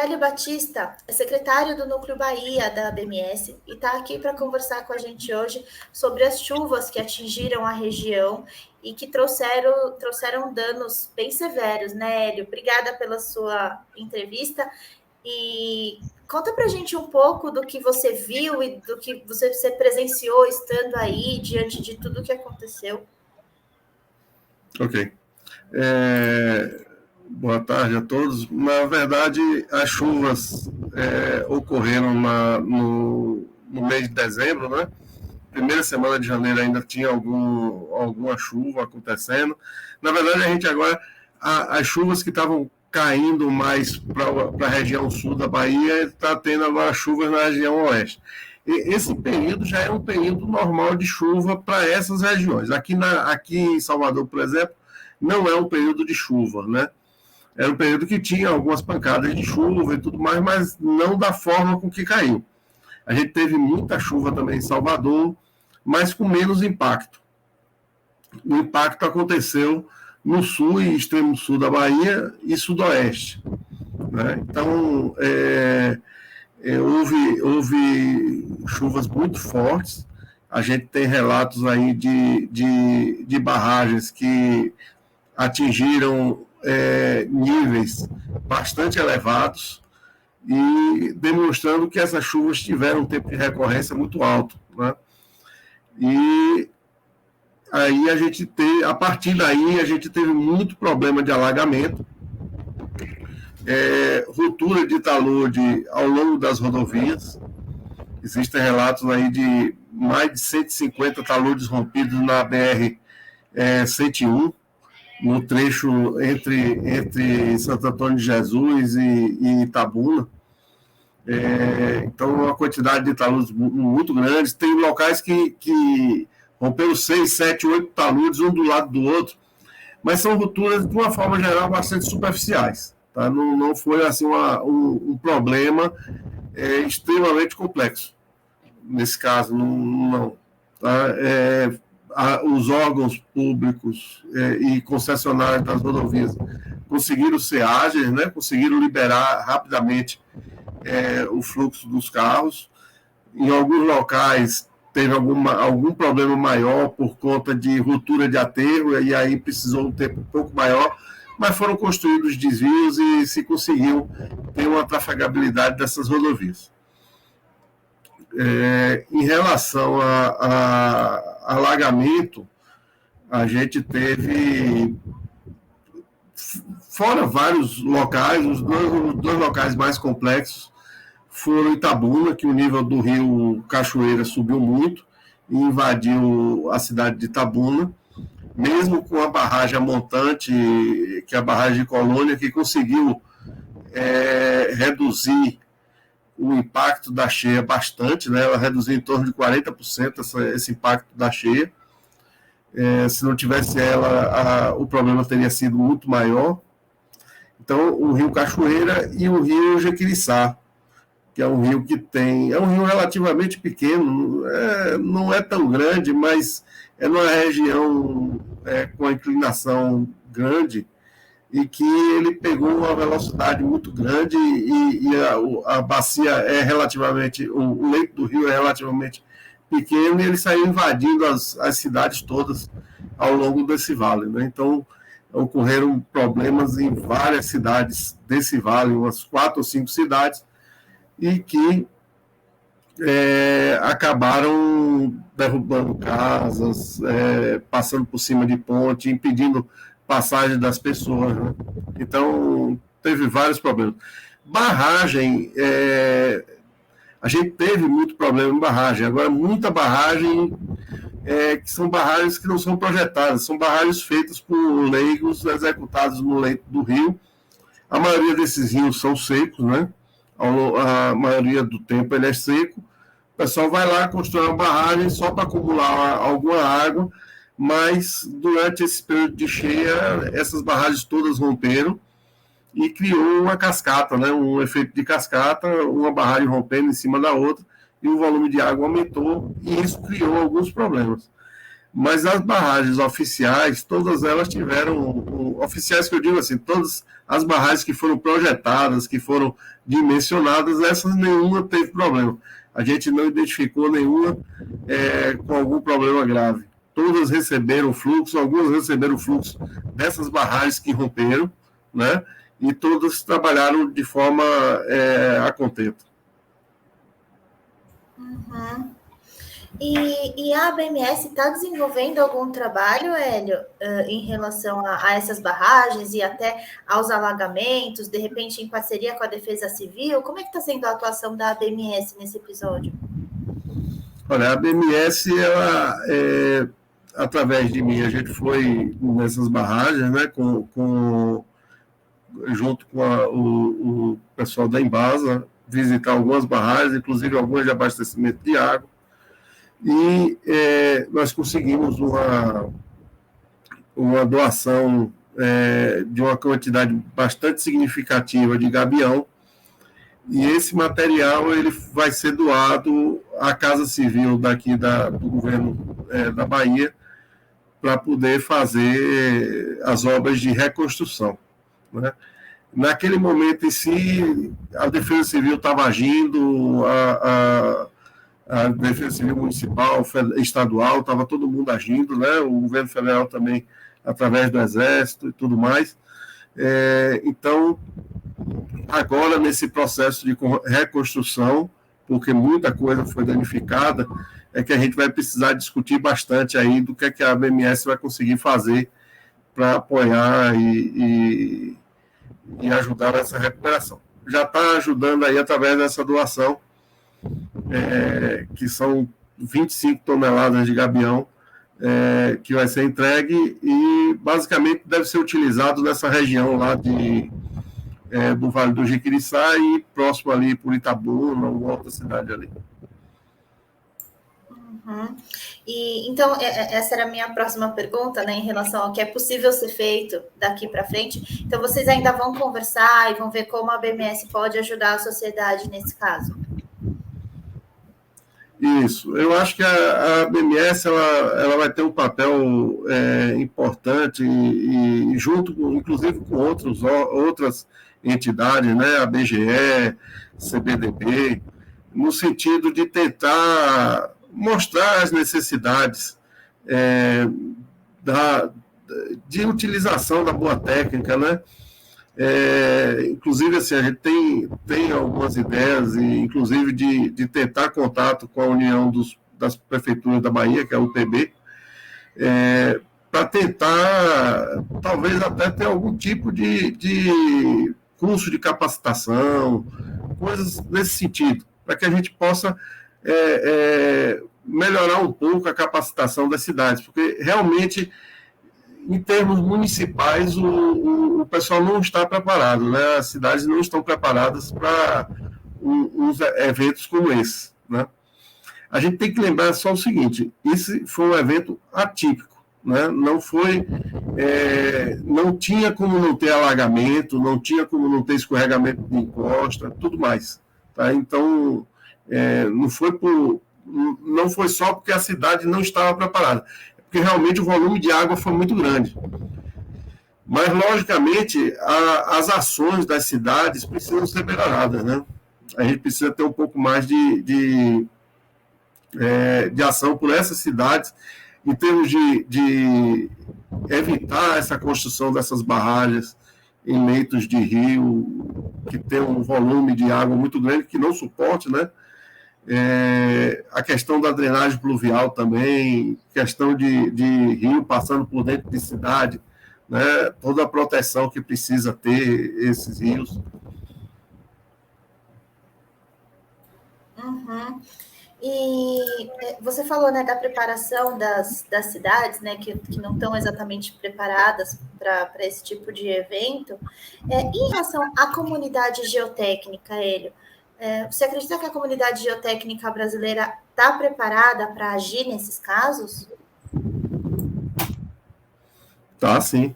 Hélio Batista é secretário do Núcleo Bahia da ABMS e está aqui para conversar com a gente hoje sobre as chuvas que atingiram a região e que trouxeram danos bem severos, né, Hélio? Obrigada pela sua entrevista e conta para a gente um pouco do que você viu e do que você presenciou estando aí diante de tudo que aconteceu. Ok. Boa tarde a todos. Na verdade, as chuvas ocorreram no mês de dezembro, né? Primeira semana de janeiro ainda tinha alguma chuva acontecendo. Na verdade, a gente agora, as chuvas que estavam caindo mais para a região sul da Bahia, está tendo agora chuvas na região oeste. E esse período já é um período normal de chuva para essas regiões. Aqui em Salvador, por exemplo, não é um período de chuva, né? Era um período que tinha algumas pancadas de chuva e tudo mais, mas não da forma com que caiu. A gente teve muita chuva também em Salvador, mas com menos impacto. O impacto aconteceu no sul e extremo sul da Bahia e sudoeste, né? Então, houve chuvas muito fortes. A gente tem relatos aí de barragens que atingiram níveis bastante elevados e demonstrando que essas chuvas tiveram um tempo de recorrência muito alto, né? E aí a partir daí a gente teve muito problema de alagamento, ruptura de talude ao longo das rodovias. Existem relatos aí de mais de 150 taludes rompidos na BR-101, no trecho entre Santo Antônio de Jesus e Itabuna. Então, uma quantidade de taludes muito grande. Tem locais que romperam 6, 7, 8 taludes, um do lado do outro, mas são rupturas, de uma forma geral, bastante superficiais. Tá? Não foi assim, um problema extremamente complexo. Nesse caso, não. Tá? Os órgãos públicos e concessionários das rodovias conseguiram ser ágeis, né? Conseguiram liberar rapidamente o fluxo dos carros. Em alguns locais teve algum problema maior por conta de ruptura de aterro, e aí precisou um tempo um pouco maior, mas foram construídos desvios e se conseguiu ter uma trafegabilidade dessas rodovias. Em relação a alagamento, a gente teve, fora vários locais, os dois locais mais complexos foram Itabuna, que o nível do rio Cachoeira subiu muito e invadiu a cidade de Itabuna, mesmo com a barragem montante, que é a barragem de Colônia, que conseguiu reduzir o impacto da cheia bastante, né? Ela reduziu em torno de 40% esse impacto da cheia. Se não tivesse ela, o problema teria sido muito maior. Então, o rio Cachoeira e o rio Jequiriçá, que é um rio é um rio relativamente pequeno, não é tão grande, mas é numa região com a inclinação grande, e que ele pegou uma velocidade muito grande e a bacia o leito do rio é relativamente pequeno, e ele saiu invadindo as cidades todas ao longo desse vale, né? Então, ocorreram problemas em várias cidades desse vale, umas 4 ou 5 cidades, e que acabaram derrubando casas, passando por cima de ponte, impedindo passagem das pessoas, né? Então, teve vários problemas. Barragem, a gente teve muito problema em barragem. Agora, muita barragem, que são barragens que não são projetadas, são barragens feitas por leigos executados no leito do rio. A maioria desses rios são secos, né? A maioria do tempo ele é seco. O pessoal vai lá construir uma barragem só para acumular alguma água, mas durante esse período de cheia, essas barragens todas romperam e criou uma cascata, né? Um efeito de cascata, uma barragem rompendo em cima da outra, e o volume de água aumentou, e isso criou alguns problemas. mas as barragens oficiais, todas elas tiveram, oficiais que eu digo assim, todas as barragens que foram projetadas, que foram dimensionadas, essas nenhuma teve problema. A gente não identificou nenhuma com algum problema grave. Todas receberam fluxo, algumas receberam fluxo dessas barragens que romperam, né? E todas trabalharam de forma a contento. Uhum. E a ABMS está desenvolvendo algum trabalho, Hélio, em relação a essas barragens e até aos alagamentos, de repente em parceria com a Defesa Civil? Como é que está sendo a atuação da ABMS nesse episódio? Olha, a ABMS, ela, através de mim, a gente foi nessas barragens, né, junto com o pessoal da Embasa, visitar algumas barragens, inclusive algumas de abastecimento de água, e nós conseguimos uma doação de uma quantidade bastante significativa de gabião, e esse material ele vai ser doado à Casa Civil daqui do governo da Bahia para poder fazer as obras de reconstrução, né? Naquele momento em si, a Defesa Civil estava agindo, a Defesa Civil Municipal, estadual, estava todo mundo agindo, né? O governo federal também, através do Exército e tudo mais. Então, agora, nesse processo de reconstrução, porque muita coisa foi danificada, é que a gente vai precisar discutir bastante aí do que a ABMS vai conseguir fazer para apoiar e ajudar nessa recuperação. Já está ajudando aí através dessa doação, que são 25 toneladas de gabião, que vai ser entregue e basicamente deve ser utilizado nessa região lá do Vale do Jiquiriçá e próximo ali por Itabuna, ou outra cidade ali. Uhum. E então essa era a minha próxima pergunta, né, em relação ao que é possível ser feito daqui para frente. Então vocês ainda vão conversar e vão ver como a ABMS pode ajudar a sociedade nesse caso. Isso, eu acho que a ABMS ela vai ter um papel importante e junto, inclusive com outras entidades, né, a BGE, CBDB, no sentido de tentar mostrar as necessidades de utilização da boa técnica, né? Inclusive, assim, a gente tem algumas ideias, inclusive de tentar contato com a União das Prefeituras da Bahia, que é a UPB, para tentar, talvez até ter algum tipo de curso de capacitação, coisas nesse sentido, para que a gente possa melhorar um pouco a capacitação das cidades, porque realmente, em termos municipais, o pessoal não está preparado, né? As cidades não estão preparadas para uns eventos como esse, né? A gente tem que lembrar só o seguinte: esse foi um evento atípico, né? Não foi, não tinha como não ter alagamento, não tinha como não ter escorregamento de encosta, tudo mais, tá? Então, não foi só porque a cidade não estava preparada, porque realmente o volume de água foi muito grande. Mas, logicamente, as ações das cidades precisam ser melhoradas, né? A gente precisa ter um pouco mais de ação por essas cidades, em termos de evitar essa construção dessas barragens em leitos de rio, que tem um volume de água muito grande, que não suporte, né? A questão da drenagem pluvial também, questão de rio passando por dentro de cidade, né? Toda a proteção que precisa ter esses rios. Uhum. E você falou, né, da preparação das cidades, né, que não estão exatamente preparadas para esse tipo de evento. Em relação à comunidade geotécnica, Hélio, você acredita que a comunidade geotécnica brasileira está preparada para agir nesses casos? Tá, sim.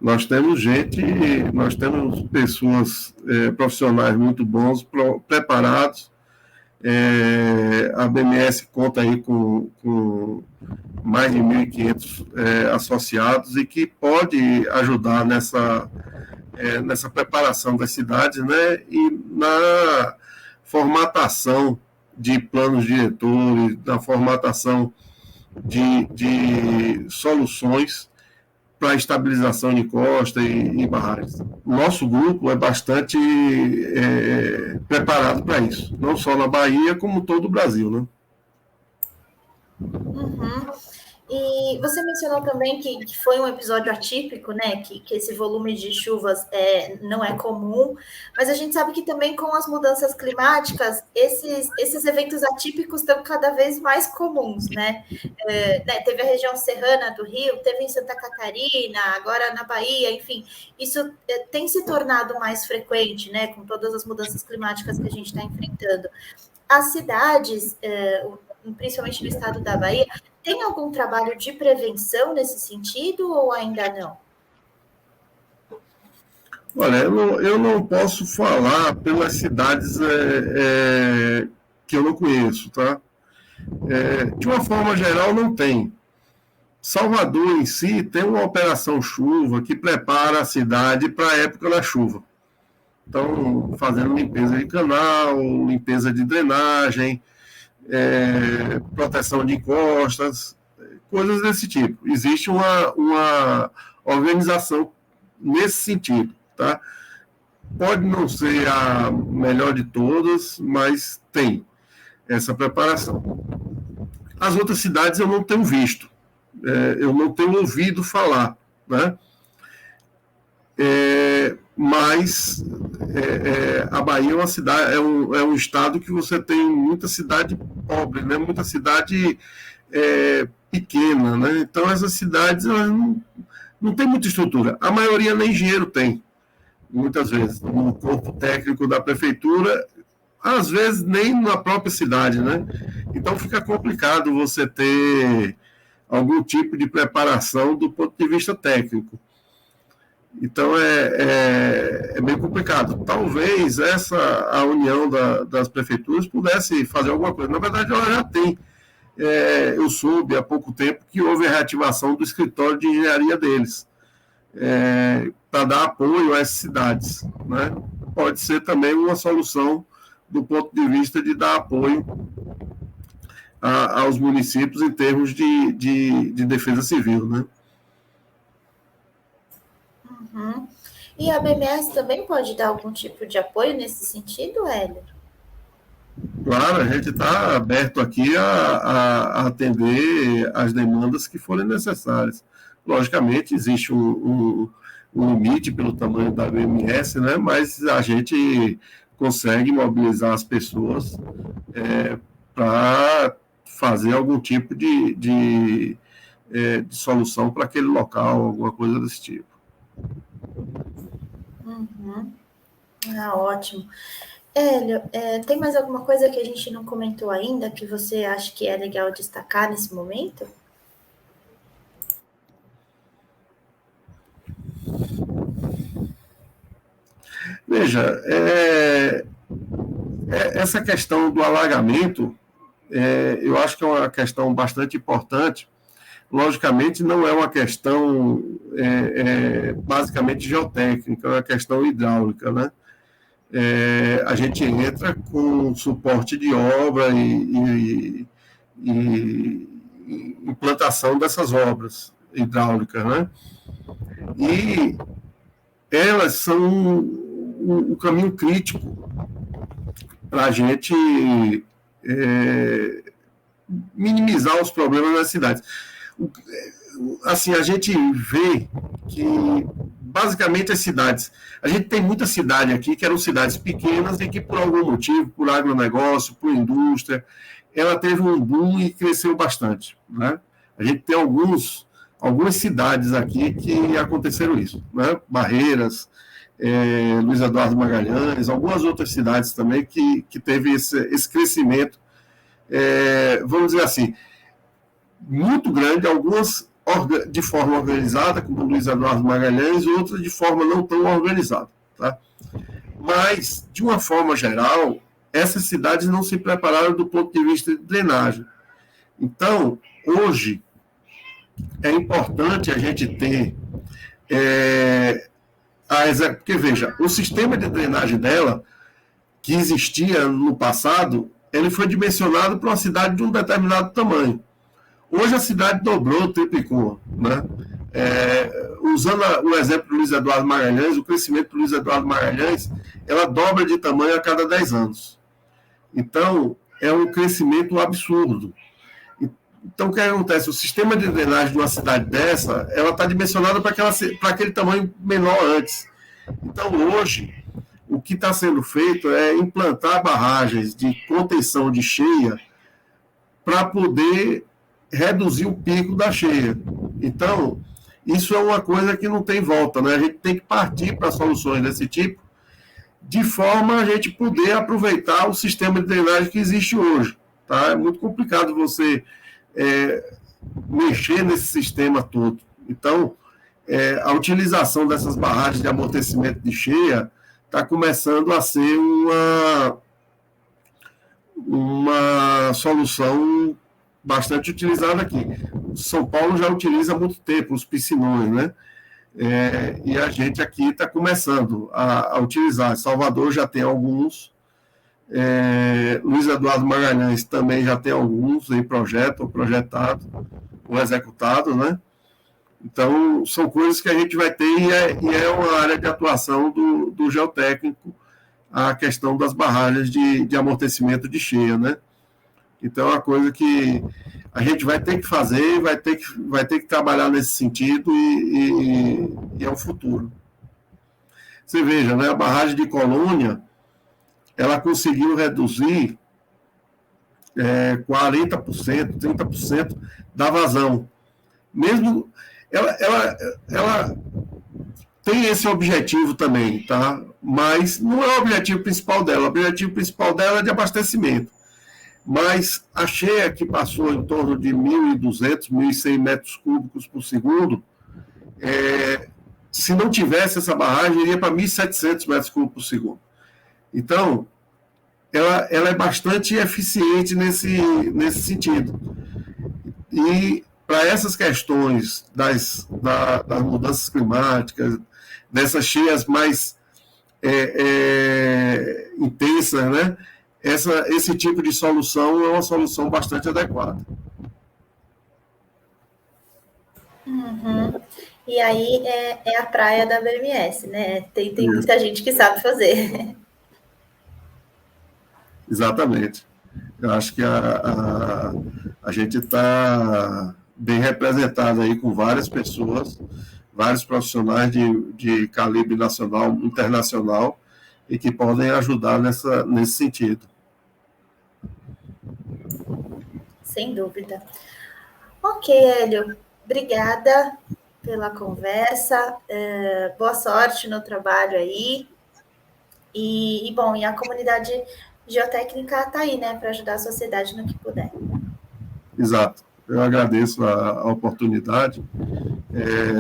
Nós temos pessoas profissionais muito bons, preparados, A BMS conta aí com mais de 1.500 associados e que pode ajudar nessa preparação das cidades, né, e na formatação de planos diretores, na formatação de soluções para a estabilização de costa e barragens. O nosso grupo é bastante preparado para isso, não só na Bahia, como todo o Brasil, né? Uhum. E você mencionou também que foi um episódio atípico, né? Que esse volume de chuvas não é comum, mas a gente sabe que também com as mudanças climáticas, esses eventos atípicos estão cada vez mais comuns, né? Teve a região serrana do Rio, teve em Santa Catarina, agora na Bahia, enfim, isso tem se tornado mais frequente, né? Com todas as mudanças climáticas que a gente está enfrentando. As cidades, principalmente no estado da Bahia, tem algum trabalho de prevenção nesse sentido ou ainda não? Olha, eu não posso falar pelas cidades que eu não conheço, tá? De uma forma geral, não tem. Salvador em si tem uma operação chuva que prepara a cidade para a época da chuva. Então, fazendo limpeza de canal, limpeza de drenagem, proteção de encostas, coisas desse tipo. Existe uma organização nesse sentido, tá? Pode não ser a melhor de todas, mas tem essa preparação. As outras cidades eu não tenho visto, eu não tenho ouvido falar, né? Mas a Bahia é uma cidade, é um estado que você tem muita cidade pobre, né? Muita cidade pequena, né? Então essas cidades elas não tem muita estrutura. A maioria nem engenheiro tem, muitas vezes, no corpo técnico da prefeitura, às vezes nem na própria cidade, né? Então fica complicado você ter algum tipo de preparação do ponto de vista técnico. Então é bem complicado. Talvez a união das prefeituras pudesse fazer alguma coisa. Na verdade, ela já tem. Eu soube há pouco tempo que houve a reativação do escritório de engenharia deles, para dar apoio a essas cidades, né? Pode ser também uma solução do ponto de vista de dar apoio aos municípios em termos de defesa civil, né? Uhum. E a BMS também pode dar algum tipo de apoio nesse sentido, Hélio? Claro, a gente está aberto aqui a atender as demandas que forem necessárias. Logicamente, existe um limite pelo tamanho da BMS, né? Mas a gente consegue mobilizar as pessoas para fazer algum tipo de solução para aquele local, alguma coisa desse tipo. Uhum. Ótimo. Hélio, tem mais alguma coisa que a gente não comentou ainda que você acha que é legal destacar nesse momento? Veja, essa questão do alagamento, eu acho que é uma questão bastante importante. Logicamente, não é uma questão basicamente geotécnica, é uma questão hidráulica, né? A gente entra com suporte de obra e implantação dessas obras hidráulicas, né? E elas são o caminho crítico para a gente minimizar os problemas das cidades. Assim, a gente vê que basicamente as cidades, a gente tem muita cidade aqui que eram cidades pequenas e que por algum motivo, por agronegócio, por indústria, ela teve um boom e cresceu bastante, né? A gente tem algumas cidades aqui que aconteceram isso, né? Barreiras, Luiz Eduardo Magalhães, algumas outras cidades também que teve esse crescimento, vamos dizer assim, muito grande, algumas de forma organizada, como Luiz Eduardo Magalhães, e outras de forma não tão organizada, tá? Mas, de uma forma geral, essas cidades não se prepararam do ponto de vista de drenagem. Então, hoje, é importante a gente ter porque, veja, o sistema de drenagem dela, que existia no passado, ele foi dimensionado para uma cidade de um determinado tamanho. Hoje a cidade dobrou, triplicou, né? Usando o exemplo do Luiz Eduardo Magalhães, o crescimento do Luiz Eduardo Magalhães, ela dobra de tamanho a cada 10 anos. Então, é um crescimento absurdo. Então, o que acontece? O sistema de drenagem de uma cidade dessa, ela está dimensionada para aquele tamanho menor antes. Então, hoje, o que está sendo feito é implantar barragens de contenção de cheia para poder reduzir o pico da cheia. Então, isso é uma coisa que não tem volta, né? A gente tem que partir para soluções desse tipo, de forma a gente poder aproveitar o sistema de drenagem que existe hoje. Tá? É muito complicado você mexer nesse sistema todo. Então, a utilização dessas barragens de amortecimento de cheia está começando a ser uma solução bastante utilizada aqui. São Paulo já utiliza há muito tempo os piscinões, né? E a gente aqui está começando a utilizar. Salvador já tem alguns, Luiz Eduardo Magalhães também já tem alguns em projeto, ou projetado, ou executado, né? Então, são coisas que a gente vai ter e é uma área de atuação do geotécnico, a questão das barragens de amortecimento de cheia, né? Então, é uma coisa que a gente vai ter que fazer, vai ter que trabalhar nesse sentido e é o futuro. Você veja, né, a barragem de Colônia, ela conseguiu reduzir 40%, 30% da vazão. Mesmo ela tem esse objetivo também, tá? Mas não é o objetivo principal dela. O objetivo principal dela é de abastecimento. Mas a cheia que passou em torno de 1.200, 1.100 metros cúbicos por segundo, se não tivesse essa barragem, iria para 1.700 metros cúbicos por segundo. Então, ela é bastante eficiente nesse sentido. E para essas questões das mudanças climáticas, dessas cheias mais intensas, né? Esse tipo de solução é uma solução bastante adequada. Uhum. E aí é a praia da BMS, né? Tem muita gente que sabe fazer. Exatamente. Eu acho que a gente está bem representado aí com várias pessoas, vários profissionais de calibre nacional, internacional, e que podem ajudar nesse sentido. Sem dúvida. Ok, Hélio. Obrigada pela conversa. Boa sorte no trabalho aí. E a comunidade geotécnica está aí, né, para ajudar a sociedade no que puder. Exato. Eu agradeço a oportunidade.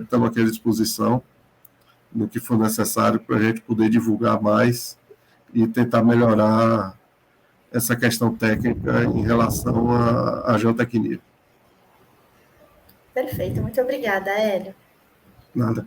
Estamos aqui à disposição no que for necessário para a gente poder divulgar mais e tentar melhorar essa questão técnica em relação à geotecnia. Perfeito. Muito obrigada, Hélio. Nada.